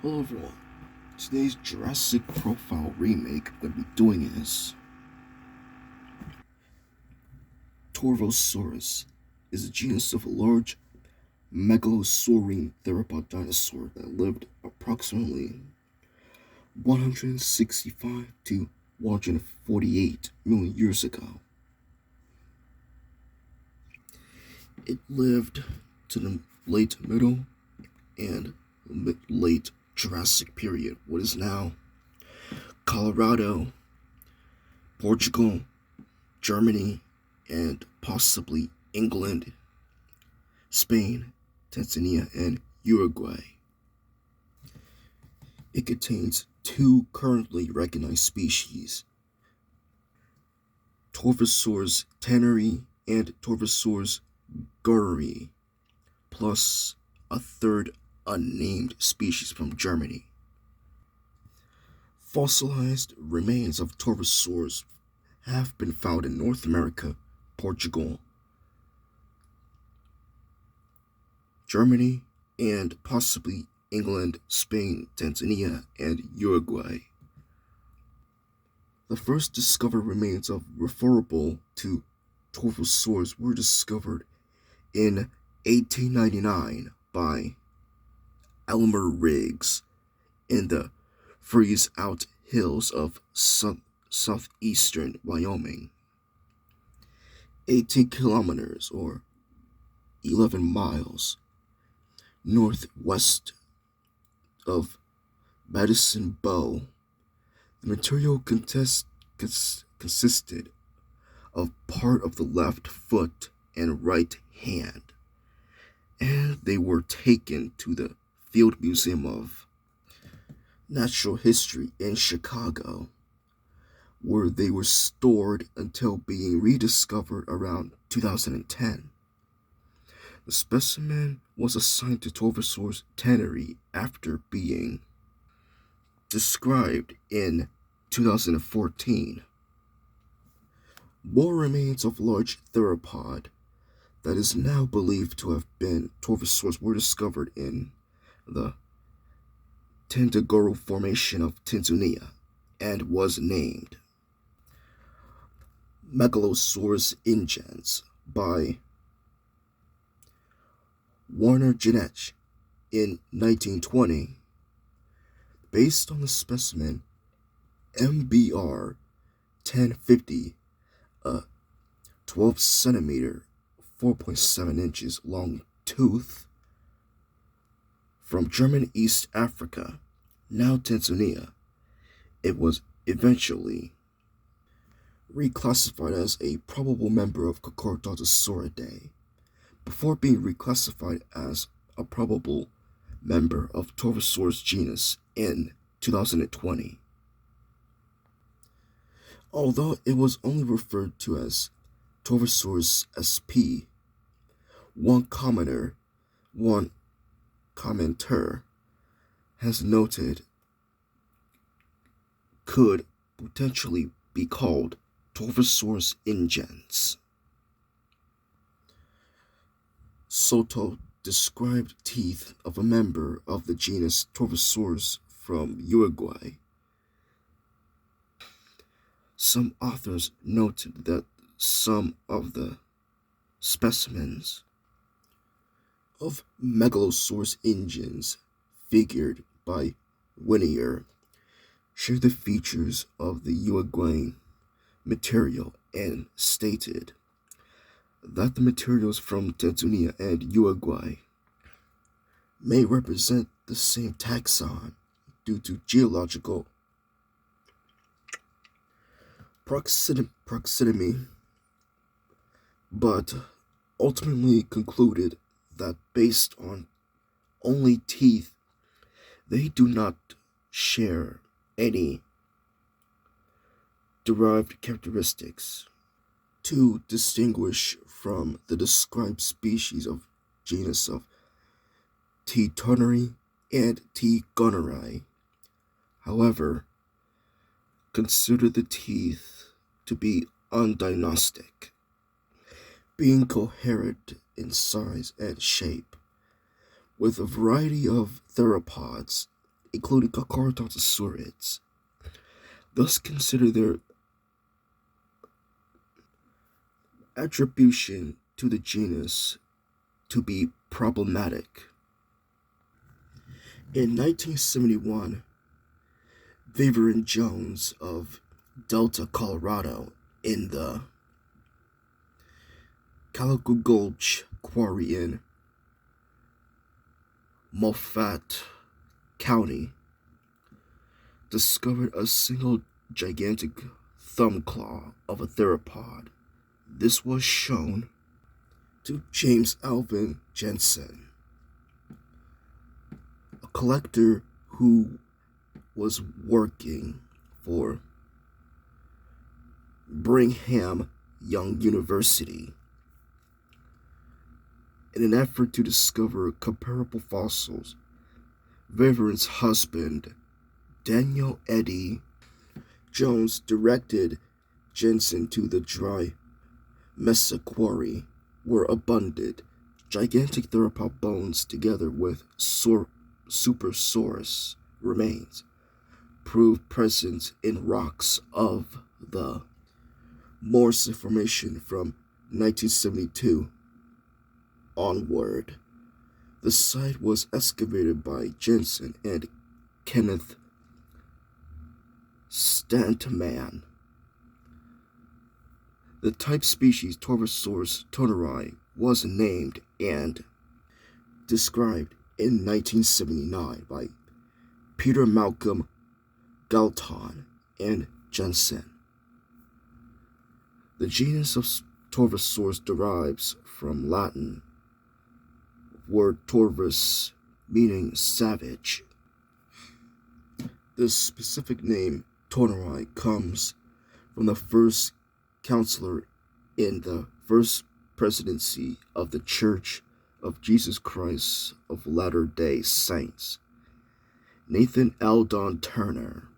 Hello everyone. Today's Jurassic Profile remake I'm going to be doing is Torvosaurus is a genus of a large megalosaurine theropod dinosaur that lived approximately 165 to 148 million years ago. It lived to the late middle and late Jurassic period, what is now Colorado, Portugal, Germany, and possibly England, Spain, Tanzania, and Uruguay. It contains two currently recognized species, Torvosaurus tanneri and Torvosaurus gurri, plus a third unnamed species from Germany. Fossilized remains of Torvosaurus have been found in North America, Portugal, Germany, and possibly England, Spain, Tanzania, and Uruguay. The first discovered remains of referable to Torvosaurus were discovered in 1899 by Elmer Riggs in the freeze-out hills of southeastern Wyoming. 18 kilometers or 11 miles northwest of Medicine Bow. The material consisted of part of the left foot and right hand, and they were taken to the Field Museum of Natural History in Chicago, where they were stored until being rediscovered around 2010. The specimen was assigned to Torvosaurus tanneri after being described in 2014. More remains of large theropod that is now believed to have been Torvosaurus were discovered in the Tandagoro Formation of Tanzania and was named Megalosaurus ingens by Warner Genetch in 1920. Based on the specimen MBR 1050, a 12 centimeter, 4.7 inches long tooth from German East Africa, now Tanzania, it was eventually reclassified as a probable member of Cocodontosauridae, before being reclassified as a probable member of Torvosaurus genus in 2020. Although it was only referred to as Torvosaurus sp, one commenter has noted could potentially be called Torvosaurus ingens. Soto described teeth of a member of the genus Torvosaurus from Uruguay. Some authors noted that some of the specimens of Megalosaurus ingens figured by Winnier share the features of the Uruguayan material and stated that the materials from Tanzania and Uruguay may represent the same taxon due to geological proximity, but ultimately concluded that based on only teeth, they do not share any derived characteristics to distinguish from the described species of genus of T. turneri and T. gunneri. However, consider the teeth to be undiagnostic, being coherent in size and shape, with a variety of theropods including Torvosaurus, thus consider their attribution to the genus to be problematic. In 1971, Vivian Jones of Delta, Colorado, in the Calico Gulch Quarry in Moffat County, discovered a single gigantic thumb claw of a theropod. This was shown to James Alvin Jensen, a collector who was working for Brigham Young University in an effort to discover comparable fossils. Vivian's husband, Daniel Eddie Jones, directed Jensen to the dry Mesa Quarry, where abundant gigantic theropod bones together with Supersaurus remains proved present in rocks of the Morse Formation from 1972 onward. The site was excavated by Jensen and Kenneth Stantman. The type species Torvosaurus toneri was named and described in 1979 by Peter Malcolm Galton and Jensen. The genus of Torvosaurus derives from Latin word torvus, meaning savage. The specific name toneri comes from the first counselor in the first presidency of the Church of Jesus Christ of Latter-day Saints, Nathan Eldon Turner.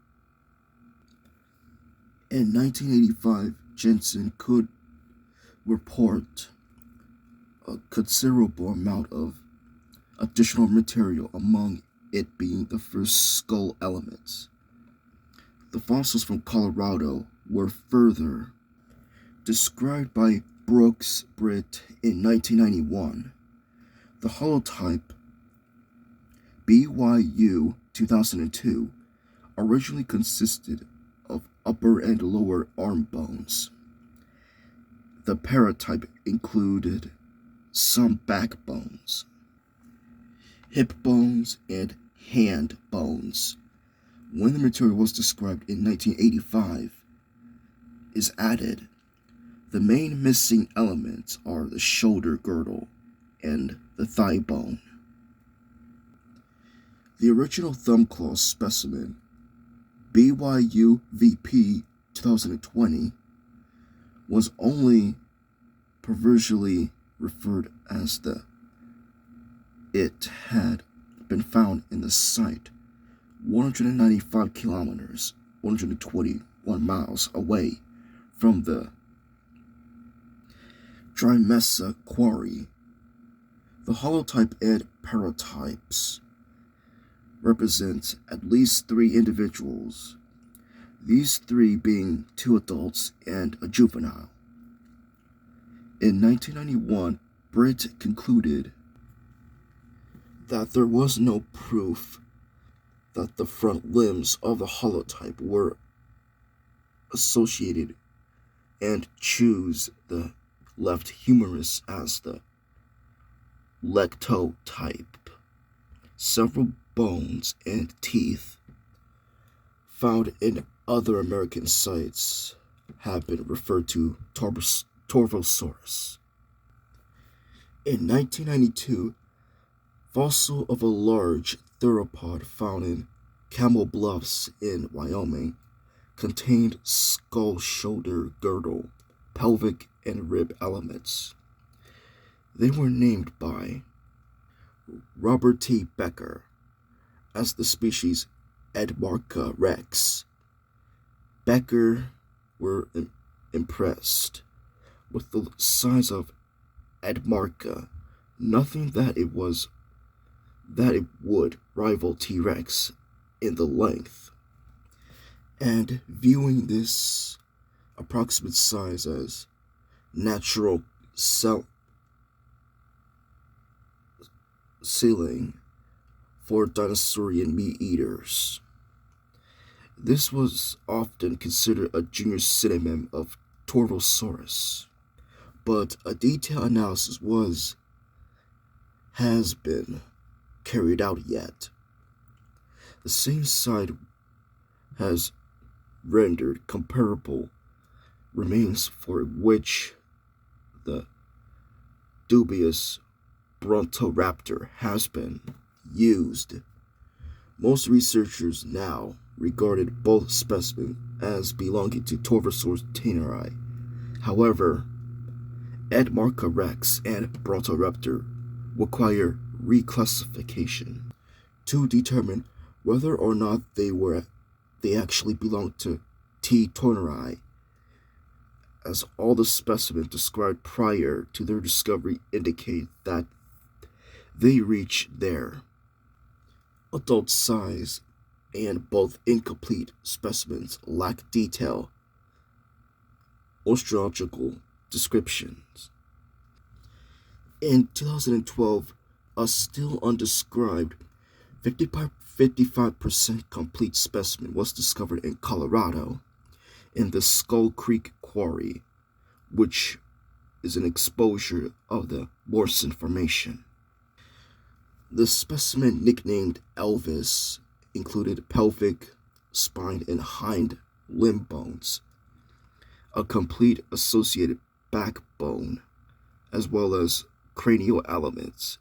In 1985, Jensen could report a considerable amount of additional material, among it being the first skull elements. The fossils from Colorado were further described by Brooks Britt in 1991. The holotype BYU 2002 originally consisted of upper and lower arm bones. The paratype included some back bones, hip bones, and hand bones. When the material was described in 1985 is added, the main missing elements are the shoulder girdle and the thigh bone. The original thumb claw specimen, BYU VP 2020, was only provisionally referred as it had been found in the site 195 kilometers, 121 miles away from the Dry Mesa Quarry. The holotype and paratypes represent at least 3 individuals, these 3 being 2 adults and a juvenile. In 1991, Britt concluded that there was no proof that the front limbs of the holotype were associated, and chose the left humerus as the lectotype. Several bones and teeth found in other American sites have been referred to Torvosaurus. In 1992, fossil of a large theropod found in Camel Bluffs in Wyoming contained skull, shoulder, girdle, pelvic, and rib elements. They were named by Robert T. Becker as the species Edmarca rex. Becker were impressed with the size of Edmarca, nothing that it would rival T. rex in the length. And viewing this approximate size as natural ceiling for dinosaurian meat eaters. This was often considered a junior synonym of Torvosaurus, but a detailed analysis has been carried out yet. The same site has rendered comparable remains for which the dubious Brontoraptor has been used. Most researchers now regarded both specimens as belonging to Torvosaurus teneri. However, Edmarca rex and Brontoraptor require reclassification to determine whether or not they actually belong to T. torneri, as all the specimens described prior to their discovery indicate that they reach their adult size, and both incomplete specimens lack detailed osteological descriptions. In 2012, a still undescribed 55% complete specimen was discovered in Colorado in the Skull Creek Quarry, which is an exposure of the Morrison Formation. The specimen, nicknamed Elvis, included pelvic, spine, and hind limb bones, a complete associated backbone, as well as cranial elements.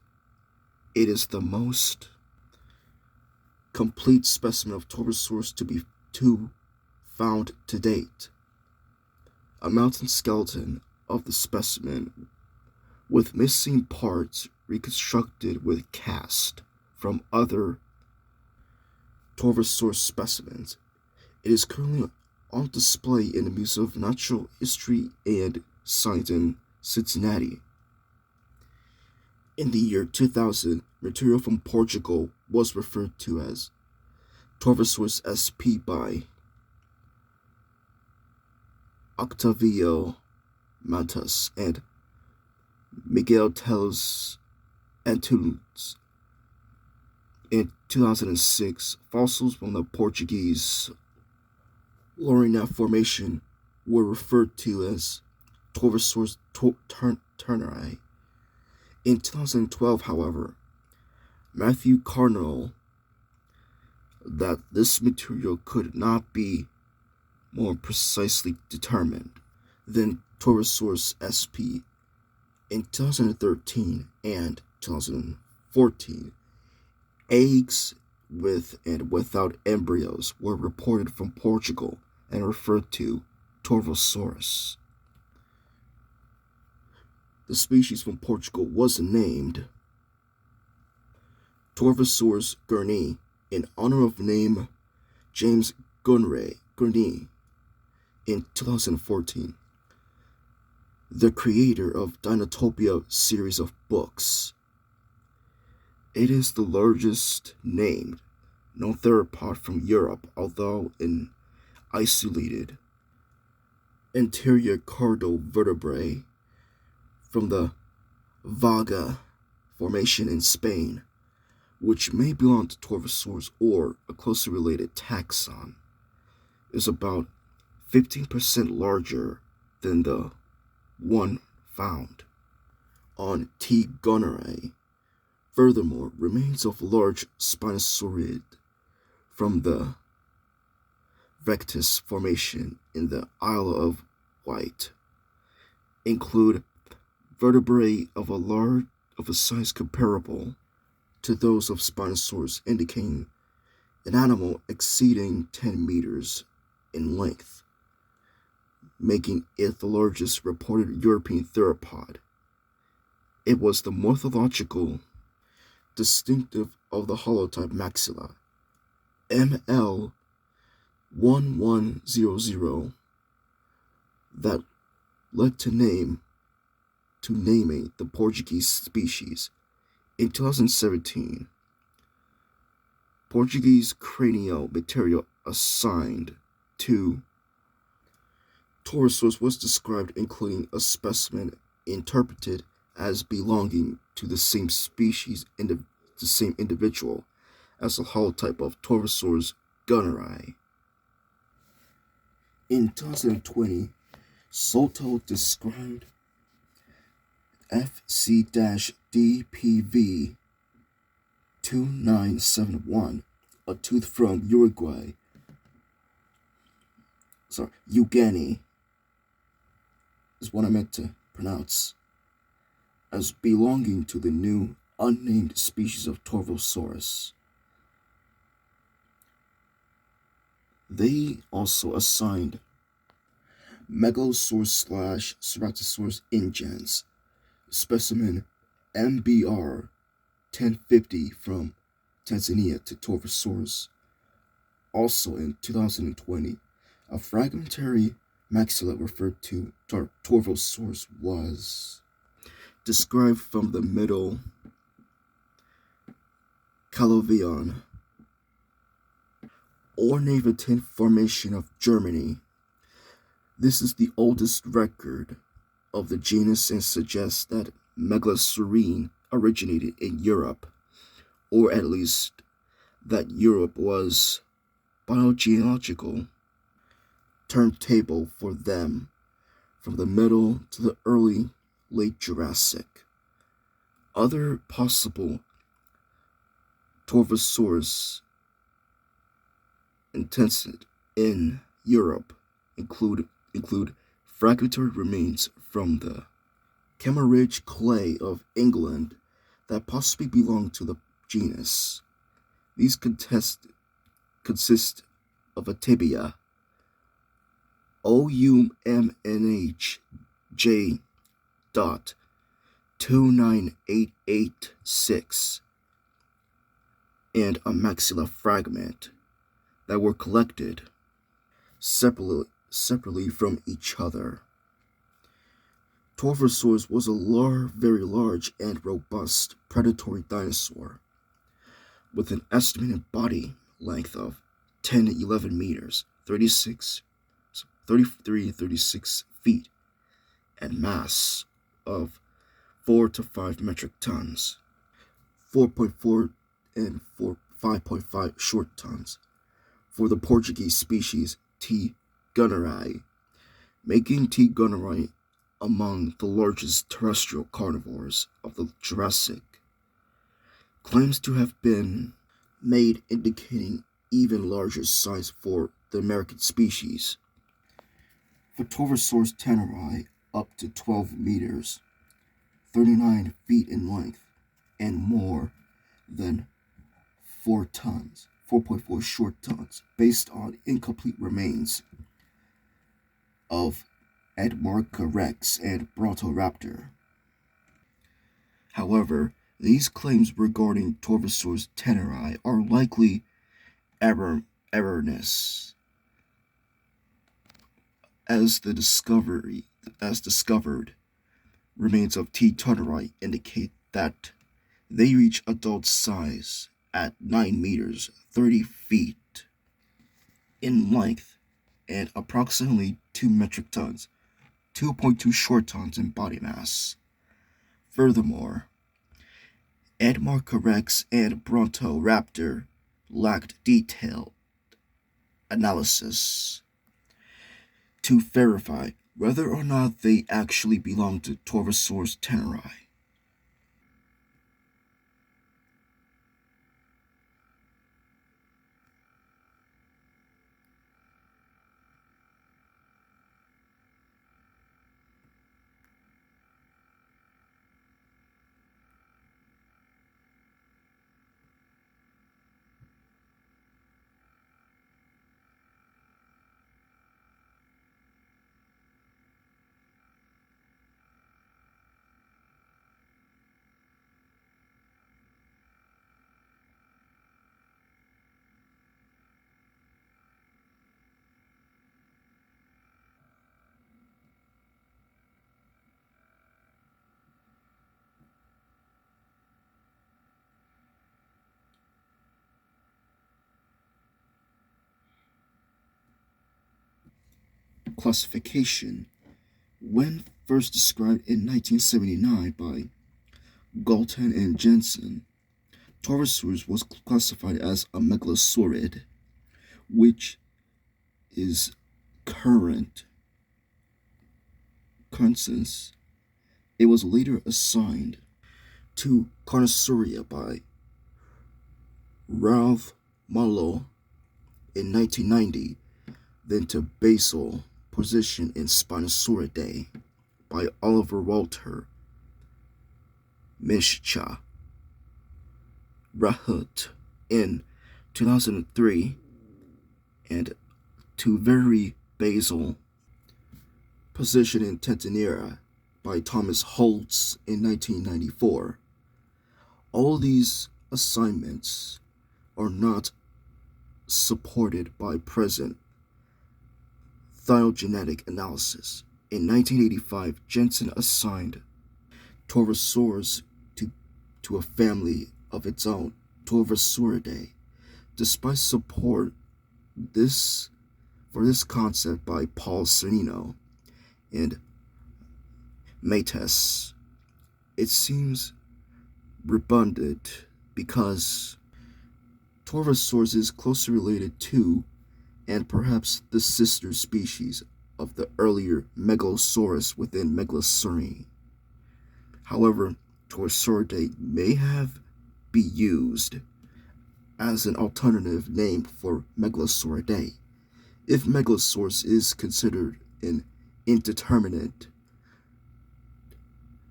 It is the most complete specimen of Torvosaurus to found to date. A mountain skeleton of the specimen with missing parts reconstructed with cast from other Torvosaurus specimens. It is currently on display in the Museum of Natural History and Science in Cincinnati. In the year 2000, material from Portugal was referred to as Torvosaurus sp by Octavio Matus and Miguel Teles Antunes. In 2006, fossils from the Portuguese Lorena Formation were referred to as Torvosaurus turneri. In 2012, however, Matthew Cardinal that this material could not be more precisely determined than Torvosaurus sp. In 2013 and 2014, eggs with and without embryos were reported from Portugal and referred to Torvosaurus. The species from Portugal was named Torvosaurus gurney in honor of name James Gurney in 2014. The creator of Dinotopia series of books. It is the largest named known theropod from Europe, although an isolated anterior caudal vertebrae from the Vaga Formation in Spain, which may belong to Torvosaurus or a closely related taxon, is about 15% larger than the one found on T. gonerae. Furthermore, remains of large Spinosaurid from the Vectis Formation in the Isle of Wight include vertebrae of a size comparable to those of Spinosaurus, indicating an animal exceeding 10 meters in length, making it the largest reported European theropod. It was the morphological distinctive of the holotype maxilla, ML1100, that led to naming the Portuguese species. In 2017, Portuguese cranial material assigned to Torvosaurus was described, including a specimen interpreted as belonging to the same species and the same individual as the holotype of Torvosaurus gunneri. In 2020, Soto described FC-DPV 2971, a tooth from Ugani is what I meant to pronounce, as belonging to the new unnamed species of Torvosaurus. They also assigned Megalosaurus/Ceratosaurus ingens, specimen MBR 1050 from Tanzania to Torvosaurus. Also in 2020, a fragmentary maxilla referred to Torvosaurus was described from the Middle Caloveian Ornamentin Formation of Germany. This is the oldest record of the genus and suggests that Megalosaurine originated in Europe, or at least that Europe was biogeological turntable for them from the middle to the early late Jurassic. Other possible Torvosaurus intensity in Europe include fragmentary remains from the Kemmeridge clay of England that possibly belong to the genus. These consist of a tibia, OUMNHJ.29886, and a maxilla fragment that were collected separately from each other. Torvosaurus was a very large and robust predatory dinosaur with an estimated body length of 10 to 11 meters, 33 to 36 feet, and mass of 4 to 5 metric tons, 4.4 and 5.5 short tons for the Portuguese species T. gunneri, making T. gunneri among the largest terrestrial carnivores of the Jurassic. Claims to have been made indicating even larger size for the American species. For Torvosaurus teneri, up to 12 meters, 39 feet in length, and more than 4.4 short tons, based on incomplete remains of Edmarca rex and Brontoraptor. However, these claims regarding Torvosaurus teneri are likely erroneous, as discovered remains of T. teneri indicate that they reach adult size at 9 meters, 30 feet in length, and approximately 2 metric tons, 2.2 short tons in body mass. Furthermore, Edmarca rex and Brontoraptor lacked detailed analysis to verify whether or not they actually belong to Torvosaurus teneri. classification. When first described in 1979 by Galton and Jensen, Torvosaurus was classified as a megalosaurid, which is current consensus. It was later assigned to Carnosauria by Ralph Marlowe in 1990, then to basal position in Spinosauridae by Oliver Walter Mishcha Rahut in 2003, and to very basal position in Tetanera by Thomas Holtz in 1994. All these assignments are not supported by present phylogenetic analysis. In 1985, Jensen assigned Torvosaurus to a family of its own, Torvosauridae. Despite support for this concept by Paul Cernino and Mates, it seems redundant because Torvosaurus is closely related to, and perhaps the sister species of the earlier Megalosaurus within Megalosauridae. However, Torvosauridae may have been used as an alternative name for Megalosauridae. If Megalosaurus is considered an indeterminate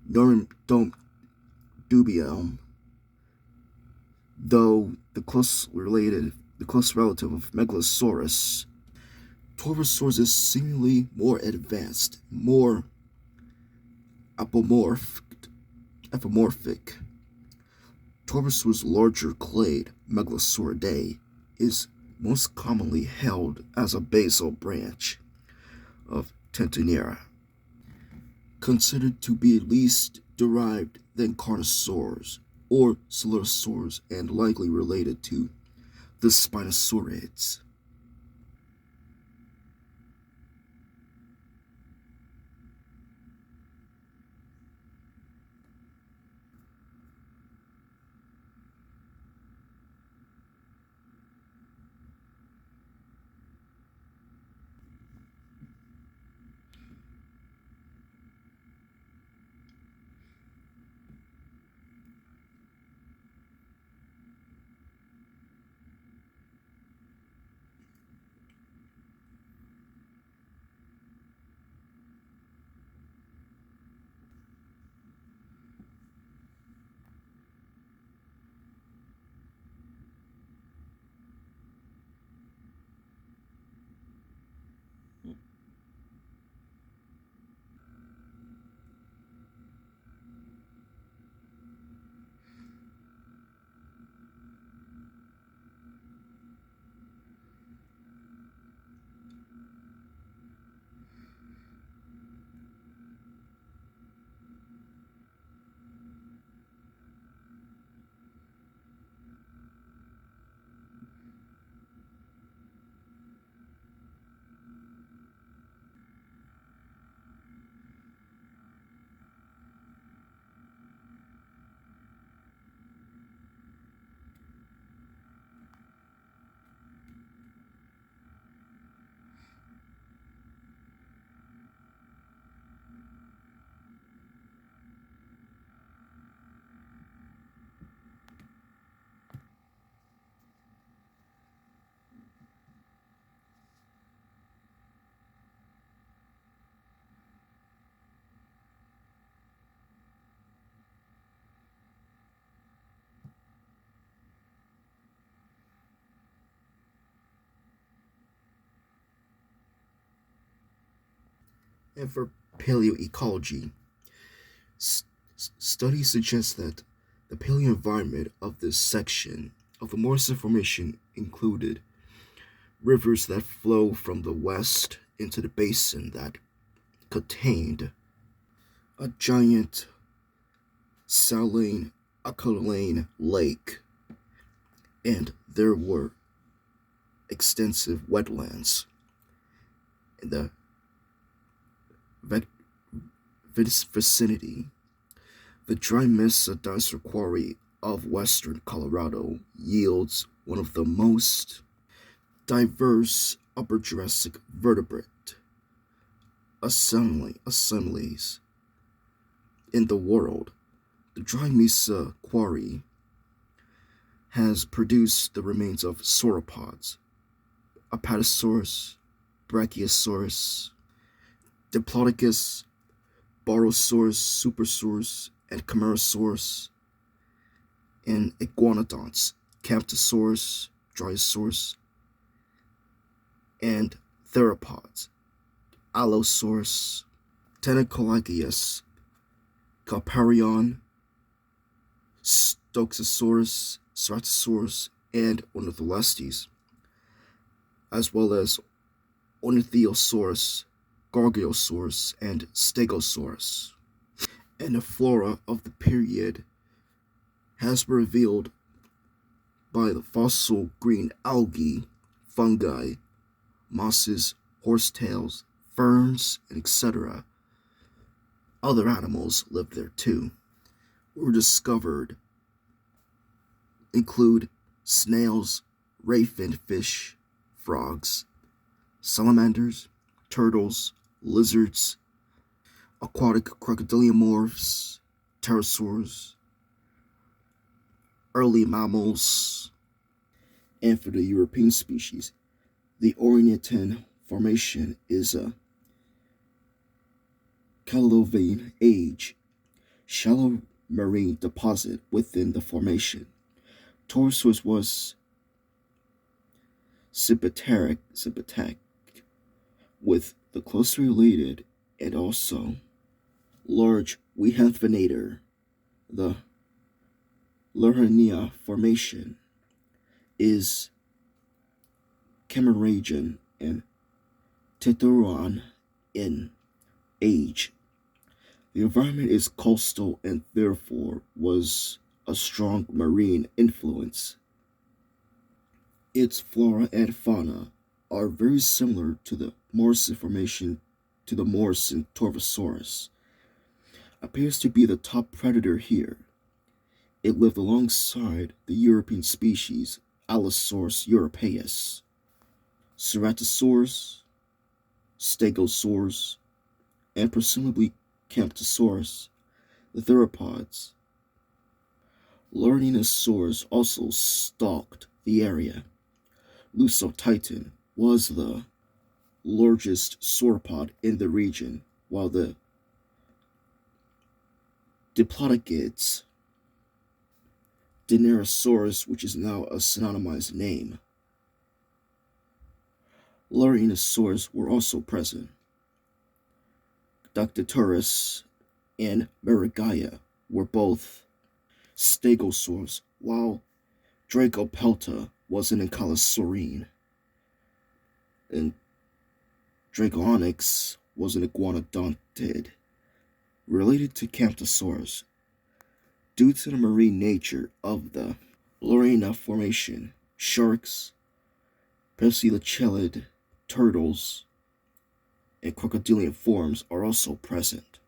nomen dubium, though the close relative of Megalosaurus, Torvosaurus is seemingly more advanced, more apomorphic. Torvosaurus' larger clade, Megalosauridae, is most commonly held as a basal branch of Tetanera, considered to be least derived than Carnosaurs or Coelurosaurs and likely related to the Spinosaurids. And for paleoecology, studies suggest that the paleoenvironment of this section of the Morrison Formation included rivers that flow from the west into the basin that contained a giant saline alkaline lake, and there were extensive wetlands in the vec- vicinity. The Dry Mesa Dinosaur Quarry of western Colorado yields one of the most diverse Upper Jurassic vertebrate assemblies in the world. The Dry Mesa Quarry has produced the remains of sauropods, Apatosaurus, Brachiosaurus, Diplodocus, Barosaurus, Supersaurus, and Camarasaurus, and iguanodonts, Camptosaurus, Dryosaurus, and theropods, Allosaurus, Tentacolygus, Calparion, Stoxosaurus, Ceratosaurus, and Ornitholestes, as well as Ornithosaurus, Gargiosaurus, and Stegosaurus. And the flora of the period has been revealed by the fossil green algae, fungi, mosses, horsetails, ferns, and etc. Other animals lived there too. Were discovered include snails, ray-finned fish, frogs, salamanders, turtles, lizards, aquatic crocodiliomorphs, pterosaurs, early mammals, and for the European species, the Orientan Formation is a Caledonian Age shallow marine deposit within the formation. Torvosaurus was sympathetic with the closely related and also large Wehenthanator. The Lerhania Formation is Cameroonian and Tituran in age. The environment is coastal and therefore was a strong marine influence. Its flora and fauna are very similar to the Morrison Formation to the Morrison Torvosaurus. Appears to be the top predator here. It lived alongside the European species Allosaurus europaeus, Ceratosaurus, Stegosaurus, and presumably Camptosaurus, the theropods. Lerhinosaurus also stalked the area. Lusotitan was the largest sauropod in the region, while the Diplodocids, Dinerosaurus, which is now a synonymized name, Lerhinosaurus were also present. Dactyturus and Merigaya were both Stegosaurus, while Dracopelta was an Ankylosaurine, and Dracoonyx was an iguanodontid, related to Camptosaurus. Due to the marine nature of the Lerhina Formation, sharks, Pescilochelid, turtles, and crocodilian forms are also present.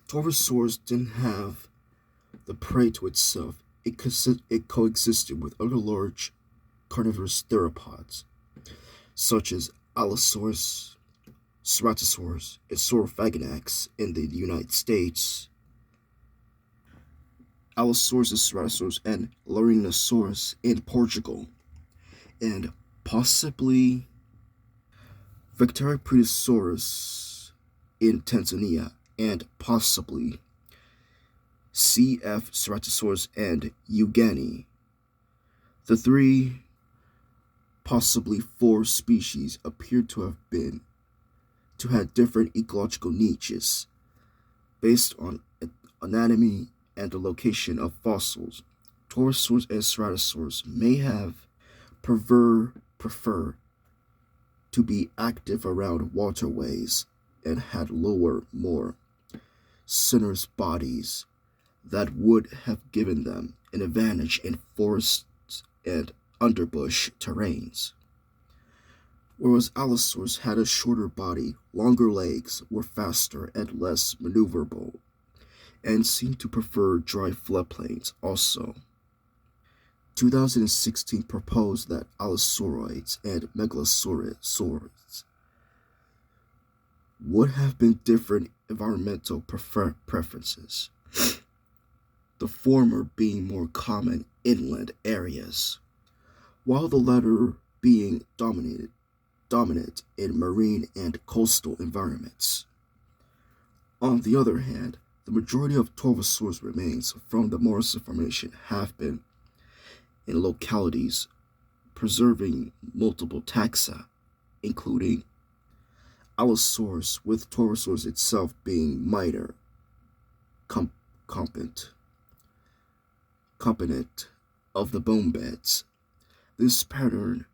Torvosaurus didn't have the prey to itself. It coexisted with other large carnivorous theropods, such as Allosaurus, Ceratosaurus, and Saurophagonax in the United States, Allosaurus, Ceratosaurus, and Lerhinosaurus in Portugal, and possibly Victoriosaurus in Tanzania, and possibly CF Ceratosaurus and Ugani. The three, possibly four species appear to have different ecological niches based on anatomy and the location of fossils. Torvosaurus and Ceratosaurus may have prefer to be active around waterways and had lower, more sinuous bodies that would have given them an advantage in forests and underbush terrains. Whereas Allosaurus had a shorter body, longer legs, were faster and less maneuverable, and seemed to prefer dry floodplains also. 2016 proposed that Allosauroids and Megalosaurids would have been different environmental preferences, the former being more common inland areas, while the latter being dominant in marine and coastal environments. On the other hand, the majority of Torvosaurus remains from the Morrison Formation have been in localities preserving multiple taxa, including Allosaurus, with Torvosaurus itself being minor component of the bone beds. This pattern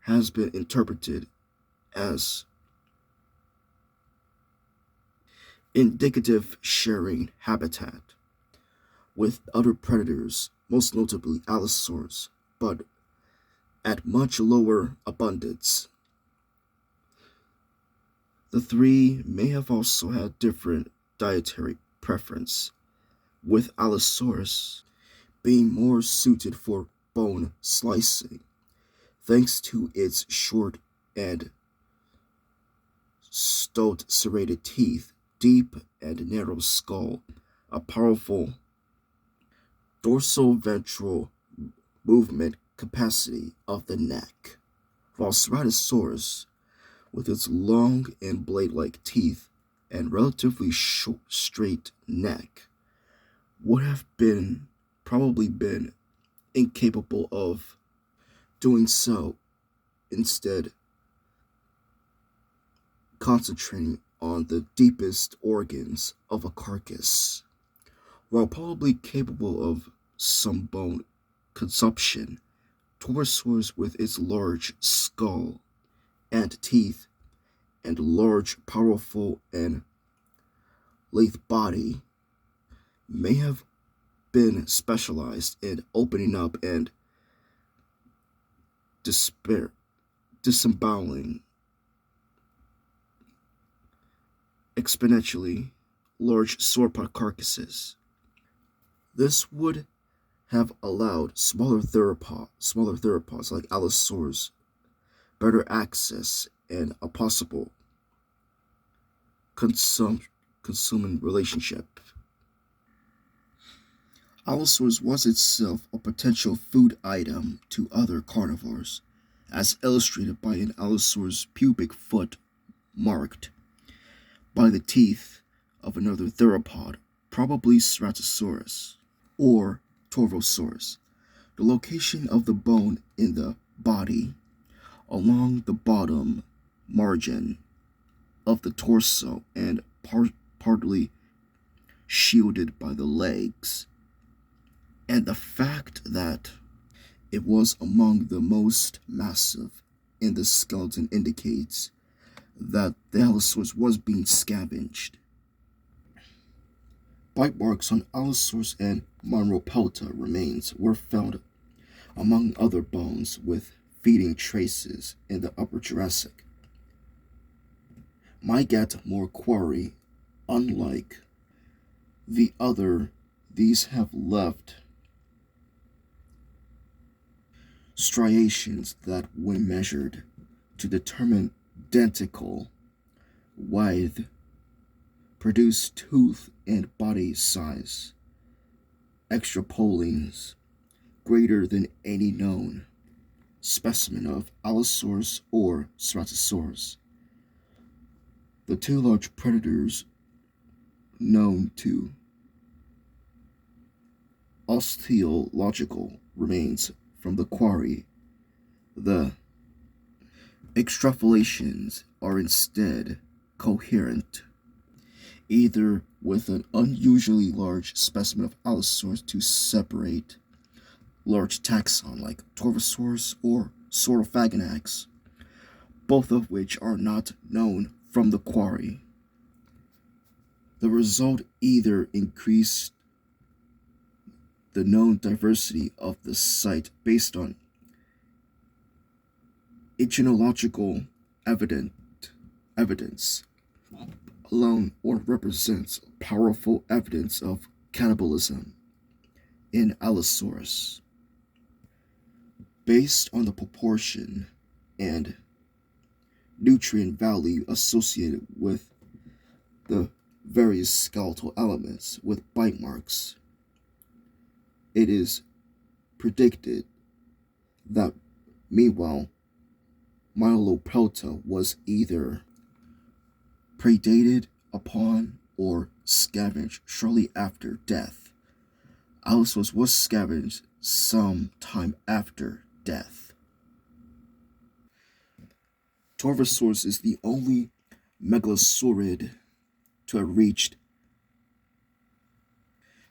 has been interpreted as indicative sharing habitat with other predators, most notably Allosaurus, but at much lower abundance. The three may have also had different dietary preference, with Allosaurus being more suited for bone slicing, thanks to its short and stout serrated teeth, deep and narrow skull, a powerful dorsal-ventral movement capacity of the neck, while Ceratosaurus, with its long and blade-like teeth and relatively short, straight neck, would have probably been incapable of doing so, instead concentrating on the deepest organs of a carcass. While probably capable of some bone consumption, Torvosaurus, with its large skull and teeth and large, powerful, and lithe body, may have been specialized in opening up and disemboweling exponentially large sauropod carcasses. This would have allowed smaller theropods like Allosaurus better access and a possible consuming relationship. Allosaurus was itself a potential food item to other carnivores, as illustrated by an Allosaurus pubic foot marked by the teeth of another theropod, probably Ceratosaurus or Torvosaurus. The location of the bone in the body along the bottom margin of the torso and partly shielded by the legs, and the fact that it was among the most massive in the skeleton indicates that the Allosaurus was being scavenged. Bite marks on Allosaurus and Monropelta remains were found among other bones with feeding traces in the Upper Jurassic. Might get more quarry, unlike the other, these have left striations that, when measured to determine dentical width, produce tooth and body size extrapolines greater than any known specimen of Allosaurus or Ceratosaurus. The two large predators known to osteological remains from the quarry. The extrapolations are instead coherent, either with an unusually large specimen of Allosaurus to separate large taxon like Torvosaurus or Saurophaganax, both of which are not known from the quarry. The result either increased the known diversity of the site based on ichnological evidence alone, or represents powerful evidence of cannibalism in Allosaurus. Based on the proportion and nutrient value associated with the various skeletal elements with bite marks, it is predicted that meanwhile Myolopelta was either predated upon or scavenged shortly after death. Allosaurus was scavenged some time after death. Torvosaurus is the only megalosaurid to have reached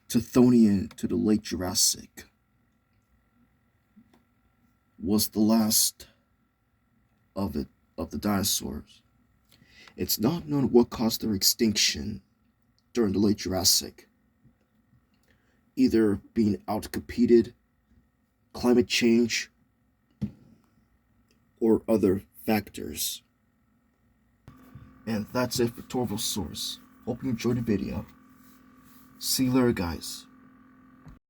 Tithonian to the late Jurassic. Was the last of the dinosaurs. It's not known what caused their extinction during the late Jurassic, either being outcompeted, climate change, or other factors. And that's it for Torvosaurus. Hope you enjoyed the video. See you later, guys.